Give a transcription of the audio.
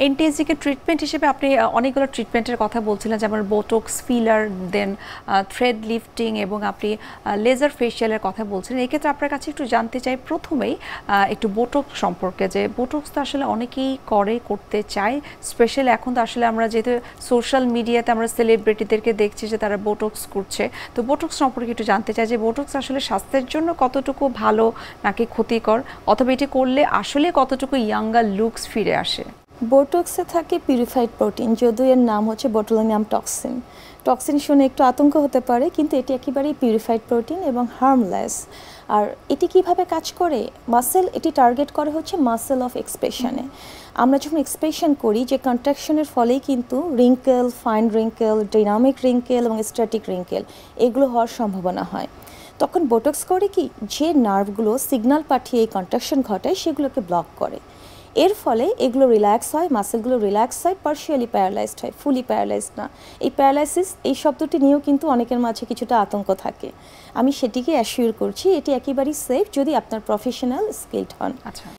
এনটিএসজি treatment হিসেবে আপনি অনেকগুলো ট্রিটমেন্টের কথা বলছিলেন, যেমন বোটক্স, ফিলার, দেন থ্রেড লিফটিং এবং আপনি লেজার ফেশিয়ালের কথা বলছিলেন। এক্ষেত্রে আপনার কাছে একটু জানতে চাই প্রথমেই একটু বোটক্স সম্পর্কে, যে বোটক্স তো আসলে অনেকেই করতে চায়, স্পেশালি এখন তো আসলে আমরা যেহেতু সোশ্যাল মিডিয়াতে আমরা সেলিব্রিটিদেরকে দেখছি যে তারা বোটক্স করছে, তো বোটক্স সম্পর্কে একটু জানতে চাই যে বোটক্স আসলে স্বাস্থ্যের জন্য কতটুকু ভালো নাকি ক্ষতিকর, অথবা এটি করলে আসলে কতটুকু ইয়াঙ্গার লুকস ফিরে আসে। বোটক্সে থাকে পিউরিফাইড প্রোটিন, যদিও এর নাম হচ্ছে বোটুলিনাম টক্সিন। টক্সিন শুনে একটু আতঙ্ক হতে পারে, কিন্তু এটি একেবারেই পিউরিফাইড প্রোটিন এবং হার্মলেস। আর এটি কিভাবে কাজ করে? এটি টার্গেট করে হচ্ছে মাসেল অফ এক্সপ্রেশনে। আমরা যখন এক্সপ্রেশন করি, যে কন্ট্রাকশনের ফলেই কিন্তু wrinkle, fine wrinkle, dynamic wrinkle এবং স্ট্যাটিক রিঙ্কেল এগুলো হওয়ার সম্ভাবনা হয়। তখন বোটক্স করে কি, যে নার্ভগুলো সিগন্যাল পাঠিয়ে এই কন্ট্রাকশন ঘটায় সেগুলোকে ব্লক করে। এর ফলে এগুলো রিল্যাক্স হয়, মাসেলগুলো রিল্যাক্স হয়, পার্শিয়ালি প্যারালাইজড হয়, ফুলি প্যারালাইজড না। এই প্যারালাইসিস, এই শব্দটি নিয়েও কিন্তু অনেকের মাঝে কিছুটা আতঙ্ক থাকে। আমি সেটিকে অ্যাসিওর করছি এটি একেবারেই সেফ যদি আপনার প্রফেশনাল স্কিলড হন। আচ্ছা।